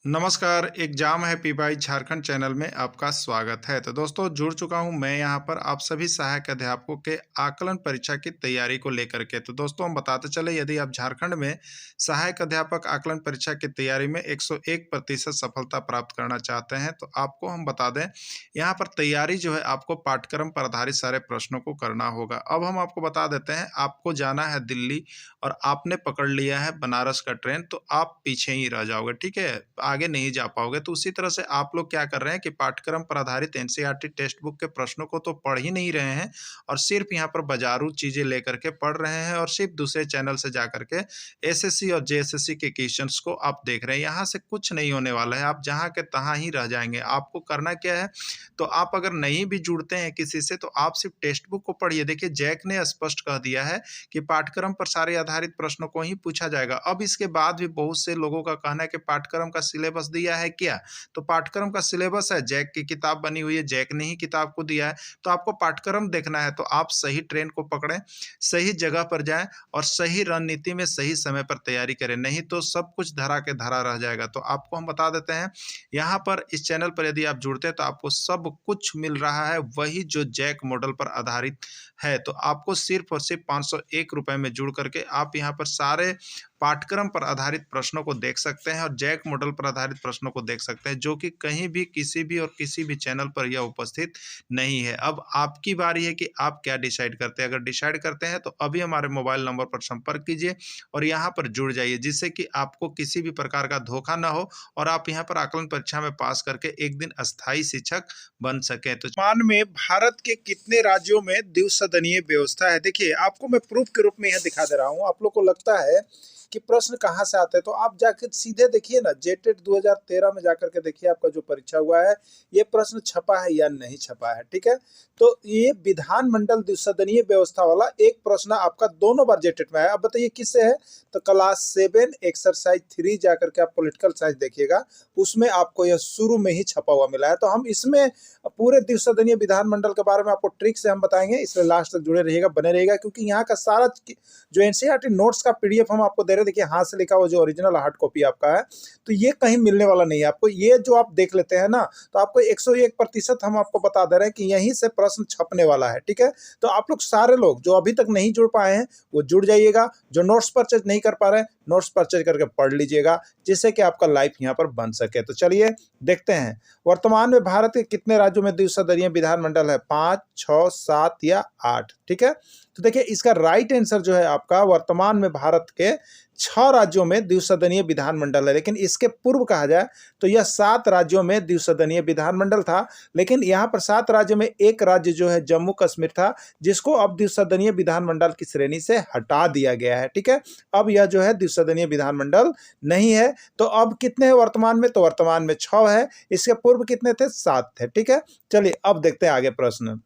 नमस्कार, एग्जाम है P Jharkhand channel में आपका स्वागत है। तो दोस्तों जुड़ चुका हूं मैं यहां पर आप सभी सहायक अध्यापकों के आकलन परीक्षा की तैयारी को लेकर के। तो दोस्तों हम बताते चले, यदि आप झारखंड में सहायक अध्यापक आकलन परीक्षा की तैयारी में 101% सफलता प्राप्त करना चाहते हैं तो आपको हम बता दें, यहाँ पर तैयारी जो है आपको पाठ्यक्रम पर आधारित सारे प्रश्नों को करना होगा। अब हम आपको बता देते हैं, आपको जाना है दिल्ली और आपने पकड़ लिया है बनारस का ट्रेन, तो आप पीछे ही रह जाओगे, ठीक है, आगे नहीं जा पाओगे। तो उसी तरह से आप लोग क्या कर रहे हैं कि पाठ्यक्रम पर आधारित एनसीईआरटी टेक्स्ट बुक के प्रश्नों को तो पढ़ ही नहीं रहे हैं और सिर्फ यहाँ पर बाजारू चीजें लेकर के पढ़ रहे हैं और सिर्फ दूसरे चैनल से जाकर के एसएससी और जेएसएससी के क्वेश्चंस को आप देख रहे हैं। यहाँ से कुछ नहीं होने वाला है, आप जहाँ के तहाँ ही रह जाएंगे। आपको करना क्या है, तो आप अगर नहीं भी जुड़ते हैं किसी से तो आप सिर्फ टेक्स्ट बुक को पढ़िए। देखिए जैक ने स्पष्ट कह दिया है कि पाठ्यक्रम पर सारे आधारित प्रश्नों को ही पूछा जाएगा। अब इसके बाद भी बहुत से लोगों का कहना है कि पाठ्यक्रम का सिलेबस दिया है क्या, तो पाठ्यक्रम का सिलेबस है, जैक की किताब बनी हुई है, जैक ने ही किताब को दिया है। तो आपको पाठ्यक्रम देखना है तो आप सही ट्रेन को पकड़ें, सही जगह पर जाएं और सही रणनीति में सही समय पर तैयारी करें, नहीं तो सब कुछ धरा के धरा रह जाएगा। तो आपको हम बता देते हैं, यहाँ पर इस चैनल पर यदि आप जुड़ते हैं तो आपको सब कुछ मिल रहा है, वही जो जैक मॉडल पर आधारित है। तो आपको सिर्फ और सिर्फ 501 रुपए में जुड़ करके आप यहाँ पर सारे पाठ्यक्रम पर आधारित प्रश्नों को देख सकते हैं और जैक मॉडल पर आधारित प्रश्नों को देख सकते हैं, जो कि कहीं भी किसी भी और किसी भी चैनल पर यह उपस्थित नहीं है। अब आपकी बारी है कि आप क्या डिसाइड करते हैं। अगर डिसाइड करते हैं तो अभी हमारे मोबाइल नंबर पर संपर्क कीजिए और यहाँ पर जुड़ जाइए, जिससे कि आपको किसी भी प्रकार का धोखा ना हो और आप यहाँ पर आकलन परीक्षा में पास करके एक दिन अस्थायी शिक्षक बन सके। तो मान में भारत के कितने राज्यों में द्विसदनीय व्यवस्था है? देखिए आपको मैं प्रूफ के रूप में यह दिखा दे रहा हूँ। आप लोग को लगता है कि प्रश्न कहाँ से आते हैं, तो आप जाकर सीधे देखिए ना, जेटेट 2013 में जाकर के देखिए आपका जो परीक्षा हुआ है ये प्रश्न छपा है या नहीं छपा है, ठीक है। तो ये विधानमंडल द्विसदनीय व्यवस्था वाला एक प्रश्न आपका दोनों बार जेटेट में है। अब बताइए किससे है, तो क्लास 7 एक्सरसाइज 3 जाकर के आप पॉलिटिकल साइंस देखिएगा, उसमें आपको यह शुरू में ही छपा हुआ मिला है। तो हम इसमें पूरे द्विसदनीय विधानमंडल के बारे में आपको ट्रिक से हम बताएंगे, इसलिए लास्ट तक जुड़े रहिएगा, बने रहिएगा, क्योंकि यहाँ का सारा जो एनसीईआरटी नोट्स का पीडीएफ हम आपको दे रहे हैं, देखिए हाथ से लिखा हुआ जो ओरिजिनल हार्ड कॉपी आपका है, तो ये कहीं मिलने वाला नहीं है आपको। ये जो आप देख लेते हैं ना, तो आपको 101% हम आपको बता दे रहे हैं कि यहीं से प्रश्न छपने वाला है, ठीक है। तो आप लोग सारे लोग जो अभी तक नहीं जुड़ पाए हैं वो जुड़ जाइएगा, जो नोट्स परचेज नहीं कर पा रहे हैं नोट्स परचेज करके पढ़ लीजिएगा, जिससे कि आपका लाइफ यहाँ पर बन सके। तो चलिए देखते हैं, वर्तमान में भारत के कितने राज्यों में द्विसदनीय विधानमंडल है? 5, 6, 7 या 8, ठीक है। तो देखिए इसका राइट आंसर जो है आपका, वर्तमान में भारत के 6 राज्यों में द्विसदनीय विधानमंडल है। लेकिन इसके पूर्व कहा जाए तो यह 7 राज्यों में द्विसदनीय विधानमंडल था, लेकिन यहाँ पर 7 राज्यों में एक राज्य जो है जम्मू कश्मीर था, जिसको अब द्विसदनीय विधानमंडल की श्रेणी से हटा दिया गया है, ठीक है। अब यह जो है द्विसदनीय विधानमंडल नहीं है। तो अब कितने हैं वर्तमान में, तो वर्तमान में 6 है, इसके पूर्व कितने थे? 7 थे, ठीक है। चलिए अब देखते हैं आगे प्रश्न।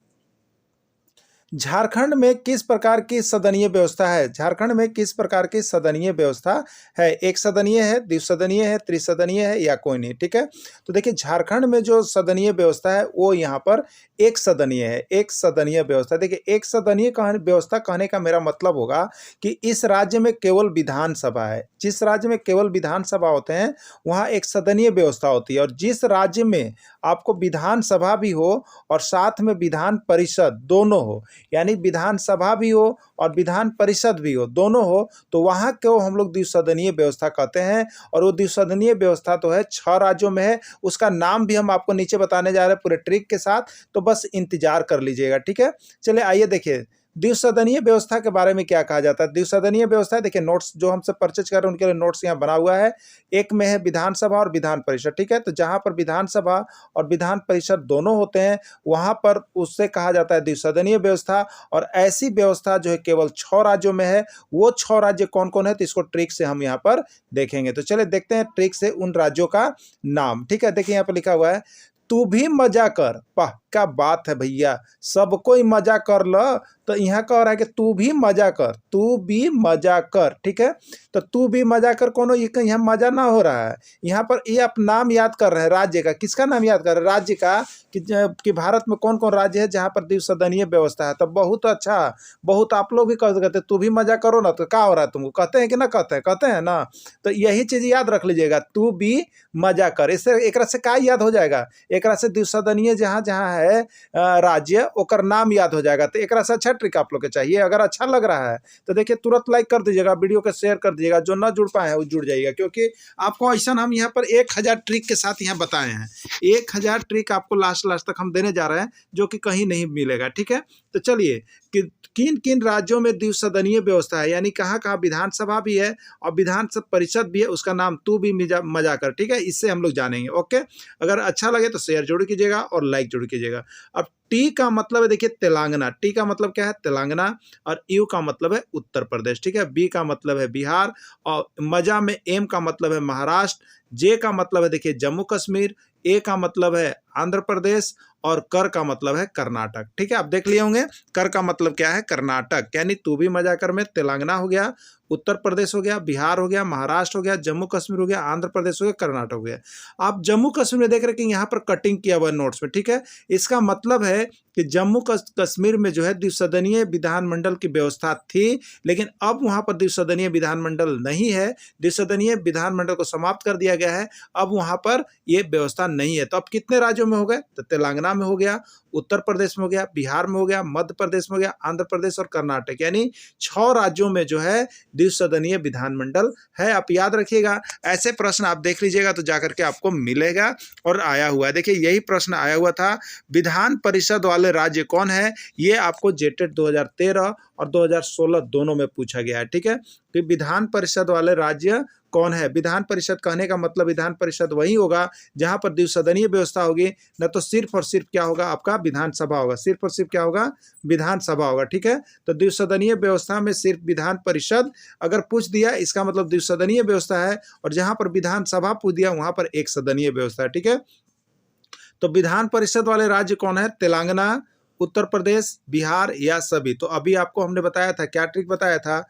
झारखंड में किस प्रकार की सदनीय व्यवस्था है? झारखंड में किस प्रकार की सदनीय व्यवस्था है? एक सदनीय है, द्विसदनीय है, त्रिसदनीय है या कोई नहीं, ठीक है। तो देखिए झारखंड में जो सदनीय व्यवस्था है वो यहाँ पर एक सदनीय है, एक सदनीय व्यवस्था। देखिए एक सदनीय व्यवस्था कहने का मेरा मतलब होगा कि इस राज्य में केवल विधानसभा है। जिस राज्य में केवल विधानसभा होते हैं वहाँ एक सदनीय व्यवस्था होती है, और जिस राज्य में आपको विधानसभा भी हो और साथ में विधान परिषद दोनों हो, यानी विधानसभा भी हो और विधान परिषद भी हो, दोनों हो, तो वहाँ को हम लोग द्विसदनीय व्यवस्था कहते हैं। और वो द्विसदनीय व्यवस्था तो है 6 राज्यों में है, उसका नाम भी हम आपको नीचे बताने जा रहे हैं पूरे ट्रिक के साथ, तो बस इंतजार कर लीजिएगा, ठीक है। चलिए आइए देखिए द्विसदनीय व्यवस्था के बारे में क्या कहा जाता है। द्विसदनीय व्यवस्था देखिए, नोट्स जो हमसे परचेज कर रहे हैं उनके लिए नोट्स यहाँ बना हुआ है। एक में है विधानसभा और विधान परिषद, ठीक है। तो जहाँ पर विधानसभा और विधान परिषद दोनों होते हैं वहाँ पर उससे कहा जाता है द्विसदनीय व्यवस्था। और ऐसी व्यवस्था जो है केवल 6 राज्यों में है। वो 6 राज्य कौन कौन है, तो इसको ट्रिक से हम यहाँ पर देखेंगे। तो चलिए देखते हैं ट्रिक से उन राज्यों का नाम, ठीक है। देखिए यहाँ पर लिखा हुआ है तू भी मजा कर। वाह क्या बात है भैया, सबको ही मजा कर लो, तो यहाँ का हो रहा है कि तू भी मजा कर, तू भी मजा कर, ठीक है। तो तू भी मजा कर कोनो यहाँ मजा ना हो रहा है, यहाँ पर ये आप नाम याद कर रहे हैं राज्य का। किसका नाम याद कर रहे हैं? राज्य का, कि भारत में कौन कौन राज्य है जहाँ पर द्विसदनीय व्यवस्था है। तो बहुत अच्छा, बहुत आप लोग भी कहते तू भी मजा करो ना, तो क्या हो रहा है तुमको, कहते हैं कि ना, कहते हैं ना। तो यही चीज याद रख लीजिएगा, तू भी मजा कर। इससे एक से का याद हो जाएगा, एक से द्विसदनीय जहाँ जहाँ है राज्य ओकर नाम याद हो जाएगा। तो एक से अच्छा ट्रिक आप लोग के चाहिए। अगर अच्छा लग रहा है तो देखिए तुरंत लाइक कर दीजिएगा, वीडियो को शेयर कर दीजिएगा। जो ना जुड़ पाए हैं वो जुड़ जाइएगा, क्योंकि आपको ऐसा हम यहाँ पर 1000 ट्रिक के साथ यहाँ बताए हैं। 1000 ट्रिक आपको लास्ट तक हम देने जा रहे हैं, जो कि कहीं नहीं मिलेगा, ठीक है। तो चलिए कि किन किन राज्यों में द्विसदनीय व्यवस्था है, यानी कहाँ कहाँ विधानसभा भी है और विधान परिषद भी है, उसका नाम तू भी मजा कर, ठीक है। इससे हम लोग जानेंगे, ओके। अगर अच्छा लगे तो शेयर जरूर कीजिएगा और लाइक जरूर कीजिएगा। अब टी का मतलब है, देखिए तेलंगाना। टी का मतलब क्या है? तेलंगाना। और यू का मतलब है उत्तर प्रदेश, ठीक है। बी का मतलब है बिहार। और मजा में एम का मतलब है महाराष्ट्र। जे का मतलब है देखिए जम्मू कश्मीर। ए का मतलब है आंध्र प्रदेश। और कर का मतलब है कर्नाटक, ठीक है। आप देख लिए होंगे कर का मतलब क्या है, कर्नाटक। यानी तू भी मजा कर में तेलंगाना हो गया, उत्तर प्रदेश हो गया, बिहार हो गया, महाराष्ट्र हो गया, जम्मू कश्मीर हो गया, आंध्र प्रदेश हो गया, कर्नाटक हो गया। आप जम्मू कश्मीर में देख रहे हैं कि यहाँ पर कटिंग किया हुआ है नोट्स में, ठीक है। इसका मतलब है कि जम्मू कश्मीर में जो है द्विसदनीय विधानमंडल की व्यवस्था थी, लेकिन अब वहाँ पर द्विसदनीय विधानमंडल नहीं है। द्विसदनीय विधानमंडल को समाप्त कर दिया गया है, अब वहाँ पर ये व्यवस्था नहीं है। तो अब कितने राज्यों में हो गए? तो तेलंगाना में हो गया, उत्तर प्रदेश में हो गया, बिहार में हो गया, मध्य प्रदेश में हो गया, आंध्र प्रदेश और कर्नाटक, यानी 6 राज्यों में जो है द्विसदनीय विधानमंडल है। आप याद रखिएगा, ऐसे प्रश्न आप देख लीजिएगा तो जाकर के आपको मिलेगा। और आया हुआ है, देखिए यही प्रश्न आया हुआ था, विधान परिषद वाले राज्य कौन है? ये आपको जेटेट 2013 और 2016 दोनों में पूछा गया है, ठीक है। कि विधान परिषद वाले राज्य कौन है? विधान परिषद कहने का मतलब विधान परिषद वही होगा जहां पर द्विसदनीय व्यवस्था होगी, न तो सिर्फ और सिर्फ क्या होगा आपका विधानसभा होगा, सिर्फ और सिर्फ क्या होगा विधानसभा होगा, ठीक है। तो द्विसदनीय व्यवस्था में सिर्फ विधान परिषद अगर पूछ दिया, इसका मतलब द्विसदनीय व्यवस्था है। और जहां पर विधानसभा पूछ दिया वहां पर एक सदनीय व्यवस्था है, ठीक है। तो विधान परिषद वाले राज्य कौन है? तेलंगाना, उत्तर प्रदेश, बिहार या सभी। तो अभी आपको हमने बताया था, क्या ट्रिक बताया था?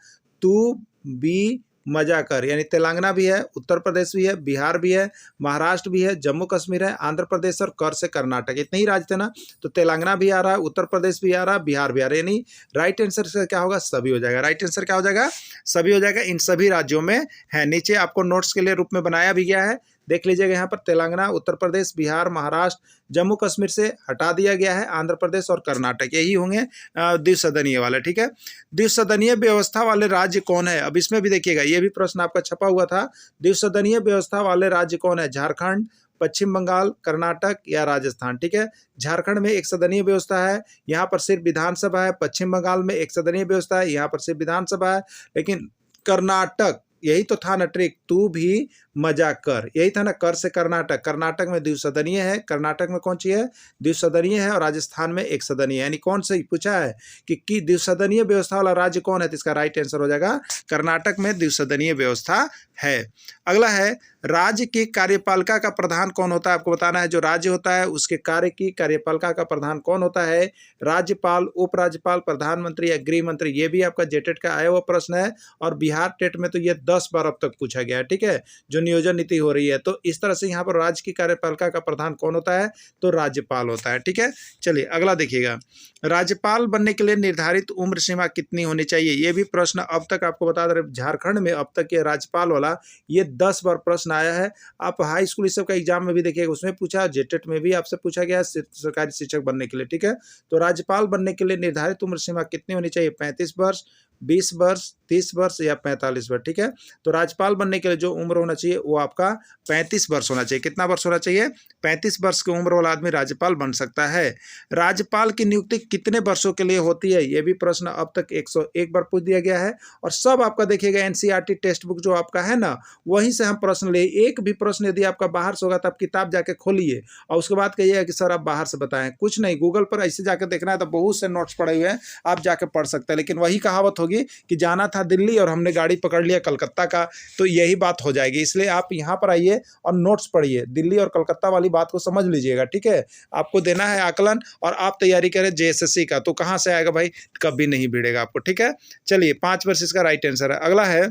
तू भी मजा कर, यानी तेलंगाना भी है, उत्तर प्रदेश भी है, बिहार भी है, महाराष्ट्र भी है, जम्मू कश्मीर है, आंध्र प्रदेश और कर से कर्नाटक, इतने ही राज्य थे ना। तो तेलंगाना भी आ रहा है, उत्तर प्रदेश भी आ रहा है, बिहार भी आ रहा है, यानी राइट आंसर से क्या होगा? सभी हो जाएगा। राइट आंसर क्या हो जाएगा? सभी हो जाएगा। इन सभी राज्यों में है। नीचे आपको नोट्स के लिए रूप में बनाया भी गया है, देख लीजिएगा। यहाँ पर तेलंगाना, उत्तर प्रदेश, बिहार, महाराष्ट्र, जम्मू कश्मीर से हटा दिया गया है, आंध्र प्रदेश और कर्नाटक यही होंगे द्विसदनीय वाले, ठीक है। द्विसदनीय व्यवस्था वाले राज्य कौन है? अब इसमें भी देखिएगा, ये भी प्रश्न आपका छपा हुआ था। द्विसदनीय व्यवस्था वाले राज्य कौन है? झारखंड, पश्चिम बंगाल, कर्नाटक या राजस्थान, ठीक है। झारखंड में एक सदनीय व्यवस्था है, यहाँ पर सिर्फ विधानसभा है। पश्चिम बंगाल में एक सदनीय व्यवस्था है, यहाँ पर सिर्फ विधानसभा है। लेकिन कर्नाटक, यही तो था ना ट्रिक, तू भी मजा कर, यही था ना, कर से कर्नाटक। कर्नाटक में द्विसदनीय है, कर्नाटक में कौन सी है? द्विसदनीय है। और राजस्थान में एक सदनीय है। यानी कौन से पूछा है कि द्विसदनीय व्यवस्था वाला राज्य कौन है? तो इसका राइट आंसर हो जाएगा कर्नाटक में द्विसदनीय व्यवस्था है। अगला है, राज्य की कार्यपालिका का प्रधान कौन होता है? आपको बताना है, जो राज्य होता है उसके कार्य की कार्यपालिका का प्रधान कौन होता है? राज्यपाल, उपराज्यपाल, प्रधानमंत्री या गृह मंत्री। ये भी आपका जेटेट का आया हुआ प्रश्न है, और बिहार टेट में तो ये 10 बार अब तक पूछा गया है, ठीक है, जो नियोजन नीति हो रही है। तो इस तरह से यहाँ पर राज्य की कार्यपालिका का प्रधान कौन होता है? तो राज्यपाल होता है, ठीक है। चलिए अगला देखिएगा, राज्यपाल बनने के लिए निर्धारित उम्र सीमा कितनी होनी चाहिए? ये भी प्रश्न अब तक आपको बता दे, झारखंड में अब तक ये राज्यपाल वाला ये 10 बार प्रश्न आया है। आप हाई स्कूल इस सब का एग्जाम में भी देखिएगा, उसमें पूछा, जेटेट में भी आपसे पूछा गया है सरकारी शिक्षक बनने के लिए, ठीक है। तो राज्यपाल बनने के लिए निर्धारित उम्र सीमा कितनी होनी चाहिए? 35 वर्ष, 20 वर्ष, 30 वर्ष या 45 वर्ष, ठीक है। तो राज्यपाल बनने के लिए जो उम्र होना चाहिए वो आपका 35 वर्ष होना चाहिए। कितना वर्ष होना चाहिए? 35 वर्ष की उम्र वाला आदमी राज्यपाल बन सकता है। राज्यपाल की नियुक्ति कितने वर्षों के लिए होती है? ये भी प्रश्न अब तक 101 बार पूछ दिया गया है। और सब आपका देखिएगा एनसीईआरटी टेक्स्ट बुक जो आपका है ना, वहीं से हम प्रश्न ले। एक भी प्रश्न यदि आपका बाहर से होगा तो आप किताब जाके खोलिए और उसके बाद कहिएगा कि सर आप बाहर से बताएं। कुछ नहीं, गूगल पर ऐसे जाकर देखना है तो बहुत से नोट्स पड़े हुए हैं, आप जाके पढ़ सकते हैं। लेकिन वही कहावत होगी कि जाना था दिल्ली और हमने गाड़ी पकड़ लिया कलकत्ता का, तो यही बात हो जाएगी। इसलिए आप यहाँ पर आइए और नोट्स पढ़िए, दिल्ली और कलकत्ता वाली बात को समझ लीजिएगा, ठीक है। आपको देना है आकलन और आप तैयारी करें जेएसएससी का, तो कहाँ से आएगा भाई, कभी नहीं भिड़ेगा आपको, ठीक है। चलिए 5 वर्ष इसका राइट आंसर है। अगला है,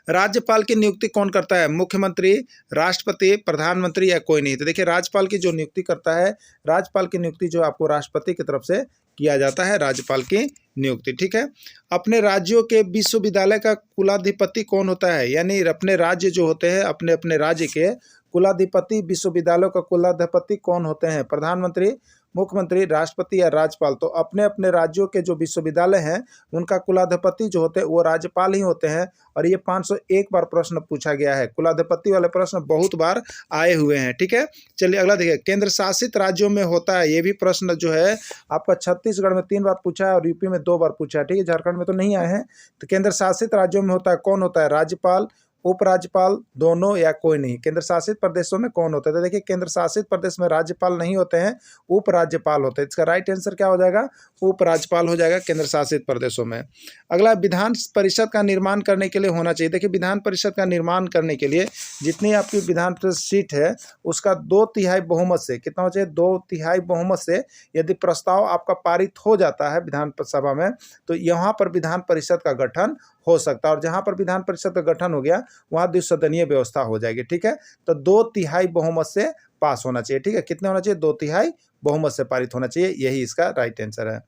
राज्यपाल की नियुक्ति कौन करता है, मुख्यमंत्री, राष्ट्रपति, प्रधानमंत्री या कोई नहीं। तो देखिए राज्यपाल की जो नियुक्ति करता है, राज्यपाल की नियुक्ति जो आपको राष्ट्रपति की तरफ से किया जाता है, राज्यपाल की नियुक्ति, ठीक है। अपने राज्यों के विश्वविद्यालय का कुलाधिपति कौन होता है, यानी अपने राज्य जो होते हैं, अपने अपने राज्य के कुलाधिपति, विश्वविद्यालयों का कुलाधिपति कौन होते हैं, प्रधानमंत्री, मुख्यमंत्री, राष्ट्रपति या राज्यपाल। तो अपने अपने राज्यों के जो विश्वविद्यालय हैं उनका कुलाधिपति जो होते हैं वो राज्यपाल ही होते हैं। और ये 501 बार प्रश्न पूछा गया है, कुलाधिपति वाले प्रश्न बहुत बार आए हुए हैं, ठीक है। चलिए अगला देखिए, केंद्र शासित राज्यों में होता है, ये भी प्रश्न जो है आपका छत्तीसगढ़ में 3 बार पूछा है और यूपी में 2 बार पूछा है, ठीक है। झारखंड में तो नहीं आए हैं। तो केंद्र शासित राज्यों में होता है, कौन होता है, राज्यपाल, उपराज्यपाल, दोनों या कोई नहीं। केंद्र शासित प्रदेशों में कौन होता है, तो देखिए केंद्र शासित प्रदेश में राज्यपाल नहीं होते हैं, उपराज्यपाल होते हैं। इसका राइट आंसर क्या हो जाएगा, उपराज्यपाल हो जाएगा केंद्र शासित प्रदेशों में। अगला, विधान परिषद का निर्माण करने के लिए होना चाहिए। देखिए विधान परिषद का निर्माण करने के लिए जितनी आपकी विधान परिषद सीट है उसका 2/3 बहुमत से, कितना हो चाहिए, 2/3 बहुमत से यदि प्रस्ताव आपका पारित हो जाता है विधानसभा में, तो यहाँ पर विधान परिषद का गठन हो सकता है। और जहाँ पर विधान परिषद का गठन हो गया वहाँ द्विसदनीय व्यवस्था हो जाएगी, ठीक है। तो 2/3 बहुमत से पास होना चाहिए, ठीक है। कितने होना चाहिए, 2/3 बहुमत से पारित होना चाहिए, यही इसका राइट आंसर है।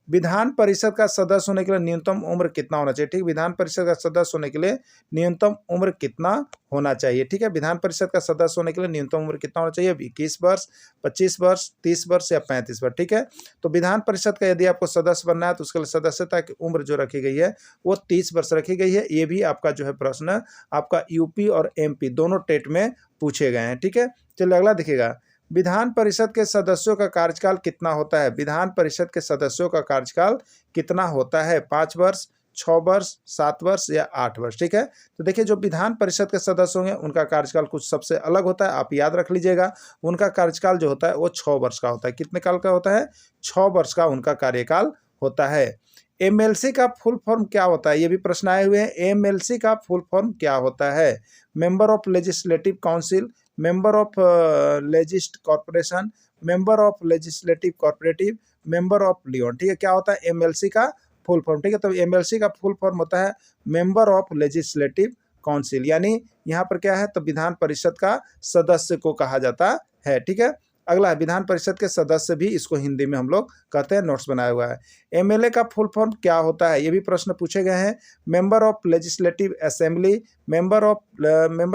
विधान परिषद का सदस्य होने के लिए न्यूनतम उम्र कितना होना चाहिए, ठीक। विधान परिषद का सदस्य होने के लिए न्यूनतम उम्र कितना होना चाहिए, ठीक है। विधान परिषद का सदस्य होने के लिए न्यूनतम उम्र कितना होना चाहिए, 21 वर्ष, 25 वर्ष, 30 वर्ष या 35 वर्ष, ठीक है। तो विधान परिषद का यदि आपको सदस्य बनना है तो उसके लिए सदस्यता की उम्र जो रखी गई है वो 30 वर्ष रखी गई है। ये भी आपका जो है प्रश्न आपका यूपी और एमपी दोनों टेट में पूछे गए हैं, ठीक है। चलिए अगला देखिएगा, विधान परिषद के सदस्यों का कार्यकाल कितना होता है, विधान परिषद के सदस्यों का कार्यकाल कितना होता है, 5 वर्ष, 6 वर्ष, 7 वर्ष या 8 वर्ष, ठीक है। तो देखिए जो विधान परिषद के सदस्य होंगे उनका कार्यकाल कुछ सबसे अलग होता है, आप याद रख लीजिएगा। उनका कार्यकाल जो होता है वो 6 वर्ष का होता है। कितने काल का होता है, 6 वर्ष का उनका कार्यकाल होता है। एमएलसी का फुल फॉर्म क्या होता है, ये भी प्रश्न आए हुए हैं। एमएलसी का फुल फॉर्म क्या होता है, member of legislative council, member of legist corporation, member of legislative corporative, member of leon, ठीक है। क्या होता है एमएलसी का फुल फॉर्म, ठीक है। तो एमएलसी का फुल फॉर्म होता है मेंबर ऑफ लेजिस्लेटिव काउंसिल, यानी यहाँ पर क्या है, तो विधान परिषद का सदस्य को कहा जाता है, ठीक है। अगला है, विधान परिषद के सदस्य भी इसको हिंदी में हम लोग कहते हैं, नोट्स बनाया हुआ है। एमएलए का फुल फॉर्म क्या होता है, ये भी प्रश्न पूछे गए हैं। Member of legislative assembly, member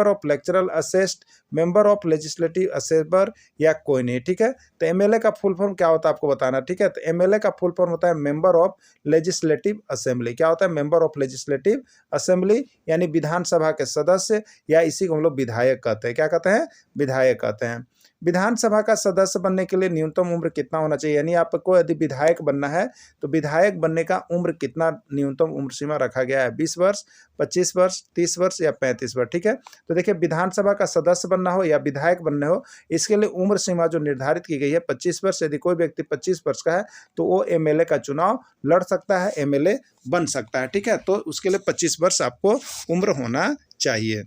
of lectoral assist, member of legislative assembly या कोई नहीं, ठीक है। तो एमएलए का फुल फॉर्म क्या होता है आपको बताना, ठीक है। तो एमएलए का फुल फॉर्म होता है मेंबर ऑफ लेजिस्लेटिव असेंबली। क्या होता है, मेंबर ऑफ लेजिस्लेटिव असेंबली, यानी विधानसभा के सदस्य, या इसी को हम लोग विधायक कहते हैं। क्या कहते हैं, विधायक कहते हैं। विधानसभा का सदस्य बनने के लिए न्यूनतम उम्र कितना होना चाहिए, यानी आपको यदि विधायक बनना है तो विधायक बनने का उम्र कितना न्यूनतम उम्र सीमा रखा गया है, 20 वर्ष, 25 वर्ष, 30 वर्ष या 35 वर्ष, ठीक है। तो देखिए विधानसभा का सदस्य बनना हो या विधायक बनना हो, इसके लिए उम्र सीमा जो निर्धारित की गई है 25 वर्ष। यदि कोई व्यक्ति 25 वर्ष का है तो वो एमएलए का चुनाव लड़ सकता है, एमएलए बन सकता है, ठीक है। तो उसके लिए 25 वर्ष आपको उम्र होना चाहिए।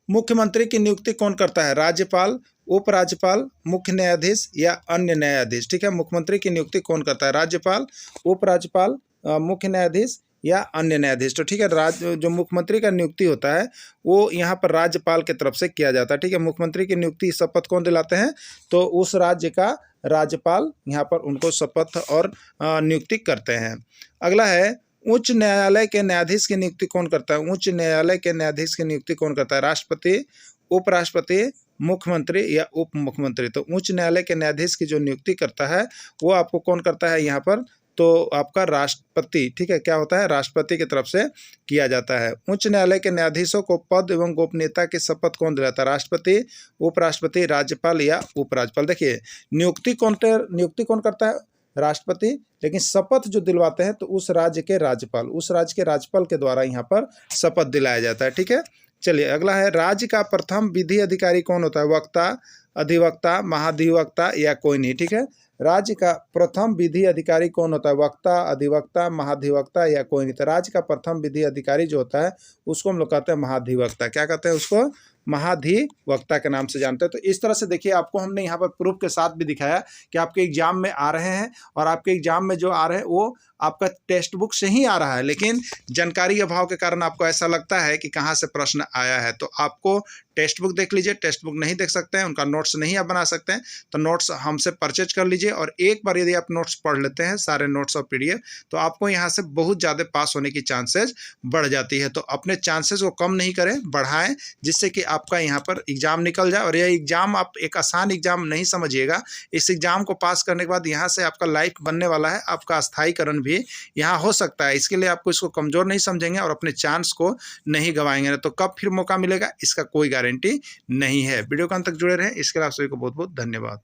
मुख्यमंत्री की नियुक्ति कौन करता है, राज्यपाल, उपराज्यपाल, मुख्य न्यायाधीश या अन्य न्यायाधीश, ठीक है। मुख्यमंत्री की नियुक्ति कौन करता है, राज्यपाल, उपराज्यपाल, मुख्य न्यायाधीश या अन्य न्यायाधीश। तो ठीक है, जो मुख्यमंत्री का नियुक्ति होता है वो यहाँ पर राज्यपाल की तरफ से किया जाता है, ठीक है। मुख्यमंत्री की नियुक्ति शपथ कौन दिलाते हैं, तो उस राज्य का राज्यपाल यहाँ पर उनको शपथ और नियुक्ति करते हैं। अगला है, उच्च न्यायालय के न्यायाधीश की नियुक्ति कौन करता है, उच्च न्यायालय के न्यायाधीश की नियुक्ति कौन करता है, राष्ट्रपति, उपराष्ट्रपति, मुख्यमंत्री या उप मुख्यमंत्री। तो उच्च न्यायालय के न्यायाधीश की जो नियुक्ति करता है वो आपको कौन करता है यहाँ पर, तो आपका राष्ट्रपति, ठीक है। क्या होता है, राष्ट्रपति की तरफ से किया जाता है। उच्च न्यायालय के न्यायाधीशों को पद एवं गोपनीयता की शपथ कौन दिलाता है, राष्ट्रपति, उपराष्ट्रपति, राज्यपाल या उपराज्यपाल। देखिए नियुक्ति कौन करता है, राष्ट्रपति, लेकिन शपथ जो दिलवाते हैं तो उस राज्य के राज्यपाल के द्वारा यहाँ पर शपथ दिलाया जाता है, ठीक है। चलिए अगला है, राज्य का प्रथम विधि अधिकारी कौन होता है, वक्ता, अधिवक्ता, महाधिवक्ता या कोई नहीं। ठीक है, राज्य का प्रथम विधि अधिकारी कौन होता है? वक्ता, अधिवक्ता, महाधिवक्ता या कोई नहीं। तो राज्य का प्रथम विधि अधिकारी जो होता है उसको हम लोग कहते हैं महाधिवक्ता। क्या कहते हैं उसको? महाधिवक्ता के नाम से जानते हैं। तो इस तरह से देखिए, आपको हमने यहाँ पर प्रूफ के साथ भी दिखाया कि आपके एग्जाम में आ रहे हैं, और आपके एग्जाम में जो आ रहे हैं वो आपका टेक्स्ट बुक से ही आ रहा है, लेकिन जानकारी अभाव के कारण आपको ऐसा लगता है कि कहाँ से प्रश्न आया है। तो आपको टेक्स्ट बुक देख लीजिए। टेक्स्ट बुक नहीं देख सकते हैं, उनका नोट्स नहीं आप बना सकते हैं, तो नोट्स हमसे परचेज कर लीजिए। और एक बार यदि आप नोट्स पढ़ लेते हैं, सारे नोट्स और पीडीएफ, तो आपको यहाँ से बहुत ज़्यादा पास होने की चांसेस बढ़ जाती है। तो अपने चांसेस को कम नहीं करें, बढ़ाएं, जिससे कि आपका यहाँ पर एग्जाम निकल जाए। और यह एग्जाम आप एक आसान एग्जाम नहीं समझिएगा। इस एग्जाम को पास करने के बाद यहाँ से आपका लाइफ बनने वाला है, आपका स्थायीकरण भी यहाँ हो सकता है। इसके लिए आपको इसको कमजोर नहीं समझेंगे और अपने चांस को नहीं गंवाएंगे। तो कब फिर मौका मिलेगा इसका कोई गारंटी नहीं है। वीडियो को अंत तक जुड़े रहें। इसके लिए आप सभी को बहुत बहुत धन्यवाद।